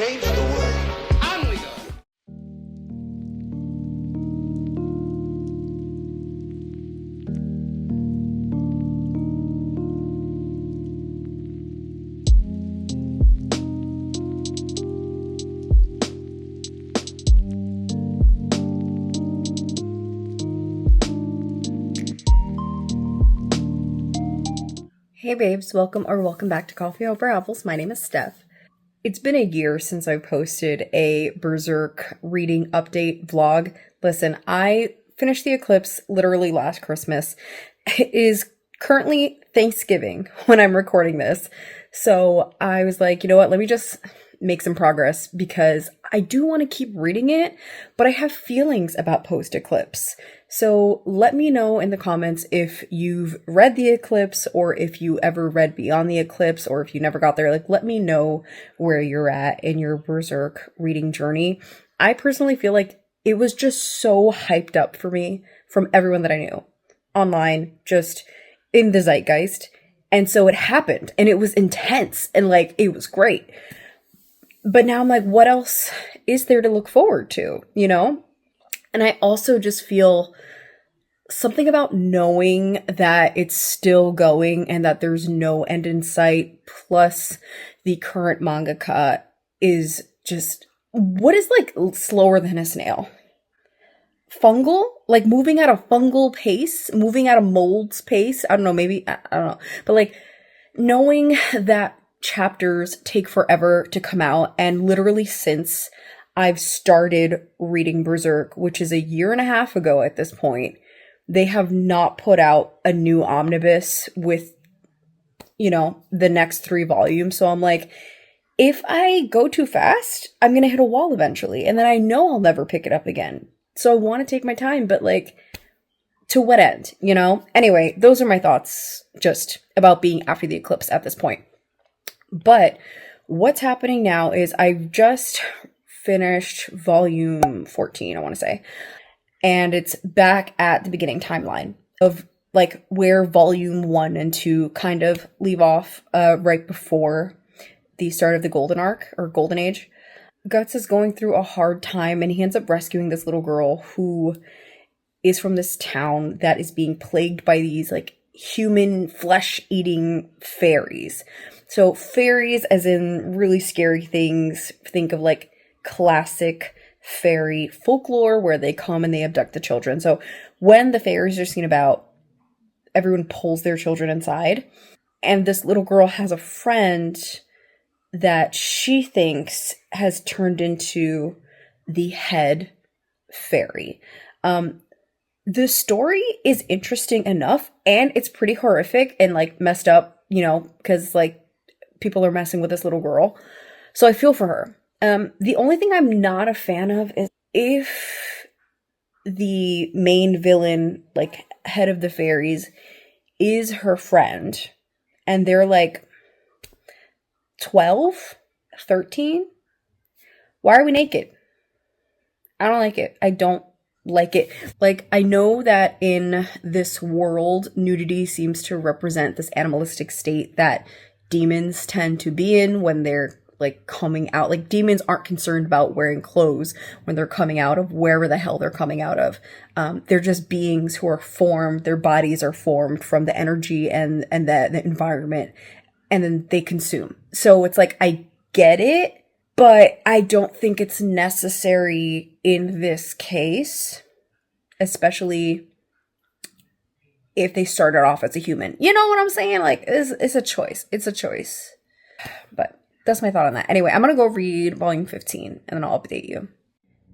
change the world. On we go. Hey babes, welcome back to Coffee Over Apples. My name is Steph. It's been a year since I posted a Berserk reading update vlog. Listen, I finished the eclipse literally last Christmas. It is currently Thanksgiving when I'm recording this. So I was like, you know what, let me just make some progress because I do want to keep reading it, but I have feelings about post-eclipse. So let me know in the comments if you've read the eclipse or if you ever read beyond the eclipse or if you never got there. Like, let me know where you're at in your Berserk reading journey. I personally feel like it was just so hyped up for me from everyone that I knew online, just in the zeitgeist. And so it happened and it was intense and like, it was great. But now I'm like, what else is there to look forward to, you know? And I also just feel something about knowing that it's still going and that there's no end in sight, plus the current mangaka is just, what is like slower than a snail? Fungal? Like moving at a fungal pace? Moving at a mold's pace? I don't know, maybe, I don't know. But like knowing that chapters take forever to come out, and literally since I've started reading Berserk, which is a year and a half ago at this point, they have not put out a new omnibus with, you know, the next 3 volumes. So I'm like, if I go too fast, I'm going to hit a wall eventually. And then I know I'll never pick it up again. So I want to take my time, but like, to what end, you know? Anyway, those are my thoughts just about being after the eclipse at this point. But what's happening now is I've just finished volume 14, I want to say. And it's back at the beginning timeline of like where volume 1 and 2 kind of leave off right before the start of the golden arc or golden age. Guts is going through a hard time and he ends up rescuing this little girl who is from this town that is being plagued by these like human flesh-eating fairies. So fairies as in really scary things. Think of like classic fairy folklore where they come and they abduct the children. So when the fairies are seen about, everyone pulls their children inside. And this little girl has a friend that she thinks has turned into the head fairy. The story is interesting enough and it's pretty horrific and like messed up, you know, because like people are messing with this little girl. So I feel for her. The only thing I'm not a fan of is if the main villain, like head of the fairies, is her friend and they're like 12, 13. Why are we naked? I don't like it. I don't like it. Like, I know that in this world, nudity seems to represent this animalistic state that demons tend to be in when they're like coming out. Like demons aren't concerned about wearing clothes when they're coming out of wherever the hell they're coming out of. They're just beings who are formed. Their bodies are formed from the energy and the environment, and then they consume. So it's like, I get it, but I don't think it's necessary in this case, especially if they started off as a human. You know what I'm saying? Like, it's a choice. It's a choice. But that's my thought on that. Anyway, I'm going to go read volume 15 and then I'll update you.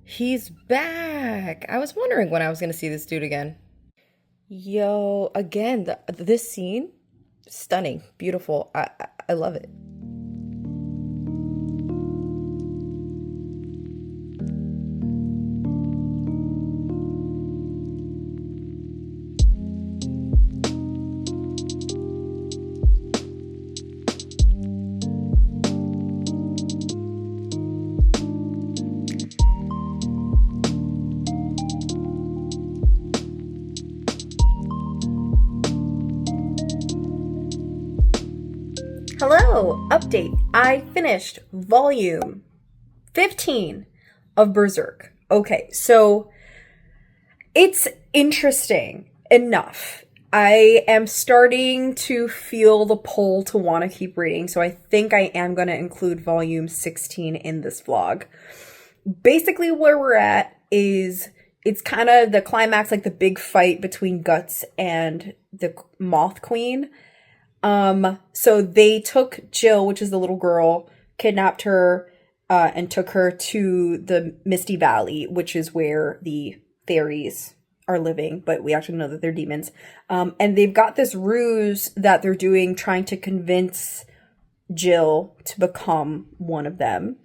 He's back. I was wondering when I was going to see this dude again. Yo, again, this scene, stunning, beautiful. I love it. Hello! Update. I finished volume 15 of Berserk. Okay, so it's interesting enough. I am starting to feel the pull to want to keep reading, so I think I am going to include volume 16 in this vlog. Basically, where we're at is it's kind of the climax, like the big fight between Guts and the Moth Queen. So they took Jill, which is the little girl, kidnapped her, and took her to the Misty Valley, which is where the fairies are living, but we actually know that they're demons. And they've got this ruse that they're doing, trying to convince Jill to become one of them.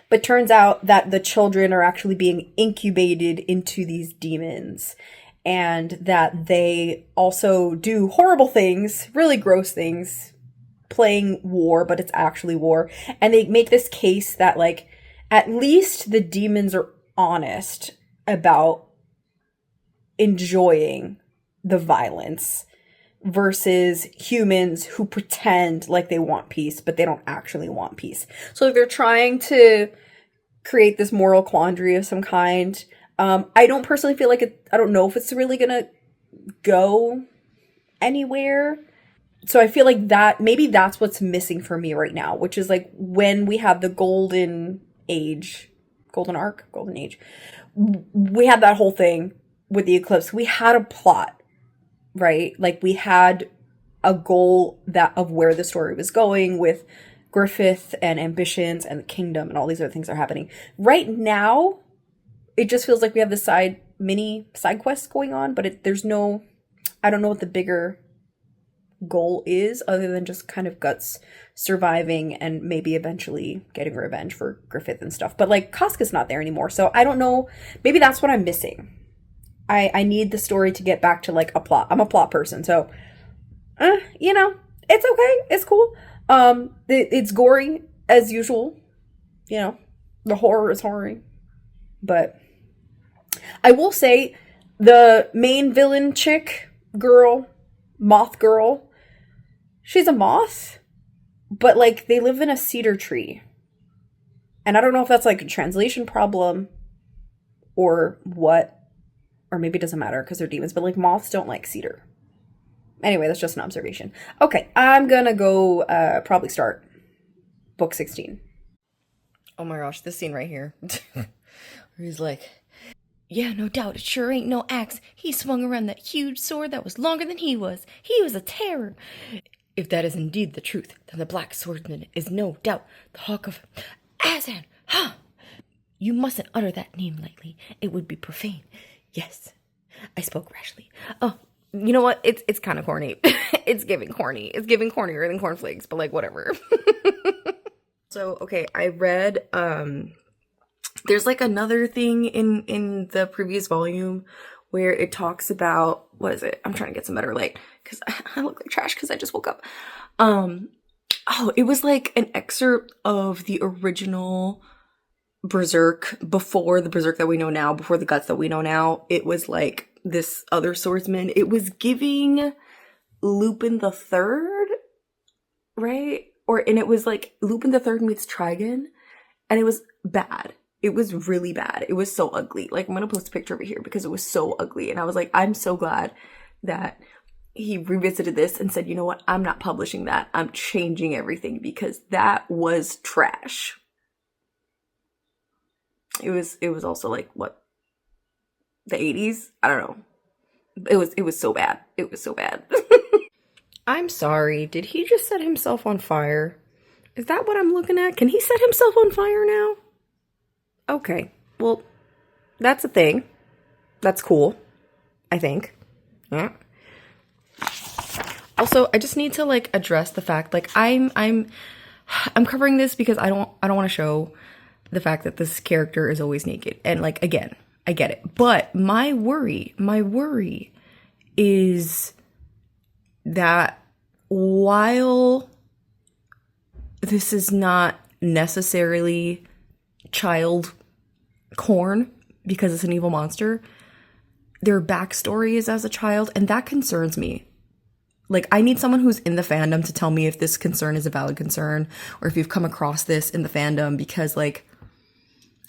But turns out that the children are actually being incubated into these demons, and that they also do horrible things, really gross things, playing war, but it's actually war. And they make this case that, like, at least the demons are honest about enjoying the violence versus humans who pretend like they want peace, but they don't actually want peace. So they're trying to create this moral quandary of some kind. I don't personally feel like I don't know if it's really gonna go anywhere. So I feel like that maybe that's what's missing for me right now, which is like when we have the golden age, golden arc, golden age, we had that whole thing with the eclipse. We had a plot, right? Like we had a goal that of where the story was going with Griffith and ambitions and the kingdom and all these other things are happening. Right now, it just feels like we have this mini side quests going on, but there's no, I don't know what the bigger goal is other than just kind of Guts surviving and maybe eventually getting revenge for Griffith and stuff. But like Casca's not there anymore, so I don't know. Maybe that's what I'm missing. I need the story to get back to like a plot. I'm a plot person, so you know, it's okay. It's cool. It's gory as usual. You know, the horror is horror. But I will say the main villain chick, girl, moth girl, she's a moth, but like they live in a cedar tree. And I don't know if that's like a translation problem or what, or maybe it doesn't matter because they're demons, but like moths don't like cedar. Anyway, that's just an observation. Okay, I'm gonna go probably start book 16. Oh my gosh, this scene right here. Where he's like, yeah, no doubt, it sure ain't no axe. He swung around that huge sword that was longer than he was. He was a terror. If that is indeed the truth, then the black swordsman is no doubt the hawk of Azan. Huh? You mustn't utter that name lightly. It would be profane. Yes, I spoke rashly. Oh, you know what? It's kind of corny. It's giving corny. It's giving cornier than cornflakes, but like whatever. So, okay, I read, there's like another thing in the previous volume where it talks about, what is it? I'm trying to get some better light because I look like trash because I just woke up. Oh, it was like an excerpt of the original Berserk before the Berserk that we know now, before the Guts that we know now. It was like this other swordsman. It was giving Lupin the Third, right? And it was like Lupin the Third meets Trigon, and it was bad. It was really bad. It was so ugly. Like, I'm gonna post a picture over here because it was so ugly. And I was like, I'm so glad that he revisited this and said, you know what? I'm not publishing that. I'm changing everything because that was trash. It was also like, what? The 80s? I don't know. It was so bad. It was so bad. I'm sorry. Did he just set himself on fire? Is that what I'm looking at? Can he set himself on fire now? Okay. Well, that's a thing. That's cool. I think. Yeah. Also, I just need to like address the fact like I'm covering this because I don't want to show the fact that this character is always naked. And like again, I get it. But my worry is that while this is not necessarily child corn because it's an evil monster, their backstory is as a child, and that concerns me. Like, I need someone who's in the fandom to tell me if this concern is a valid concern or if you've come across this in the fandom, because, like,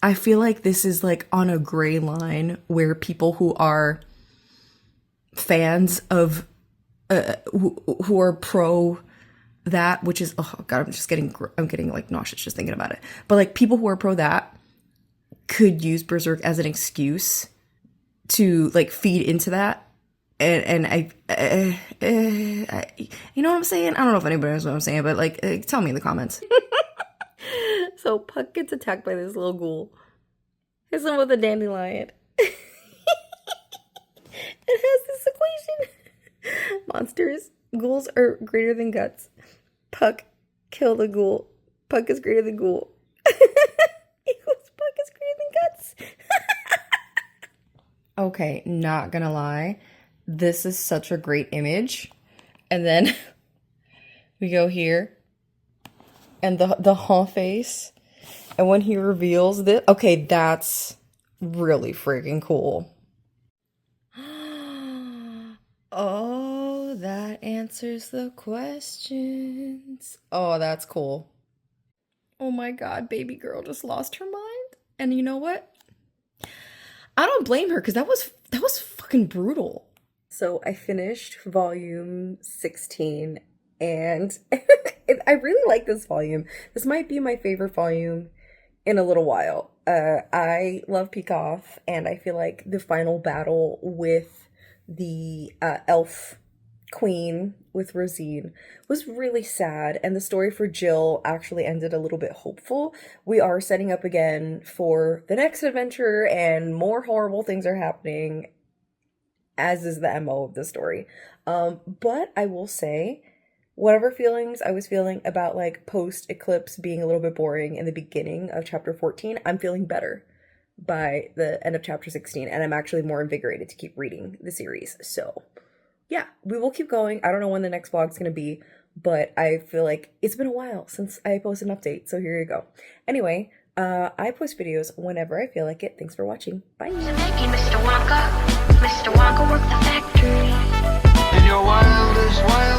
I feel like this is, like, on a gray line where people who are fans of, who are pro that, which is, oh god, I'm getting like nauseous just thinking about it. But, like, people who are pro that could use Berserk as an excuse to, like, feed into that. And I you know what I'm saying? I don't know if anybody knows what I'm saying, but, like, tell me in the comments. So Puck gets attacked by this little ghoul. Hits him with a dandelion. It has this equation. Monsters, ghouls are greater than guts. Puck, kill the ghoul. Puck is greater than ghoul. Equals Puck is greater than guts. Okay, not gonna lie. This is such a great image. And then we go here. And the huh face. And when he reveals this, okay, that's really freaking cool. Oh, that answers the questions. Oh, that's cool. Oh my god, baby girl just lost her mind. And you know what? I don't blame her, because that was fucking brutal. So I finished volume 16, and I really like this volume. This might be my favorite volume in a little while. I love Peek Off, and I feel like the final battle with the elf queen with Rosine was really sad, and the story for Jill actually ended a little bit hopeful. We are setting up again for the next adventure, and more horrible things are happening, as is the MO of the story. But I will say, whatever feelings I was feeling about, like, post-eclipse being a little bit boring in the beginning of chapter 14, I'm feeling better by the end of chapter 16, and I'm actually more invigorated to keep reading the series. So yeah, we will keep going. I don't know when the next vlog's gonna be, but I feel like it's been a while since I posted an update, so here you go. Anyway, I post videos whenever I feel like it. Thanks for watching. Bye. Mr. Wonka worked the factory. In your wildest wild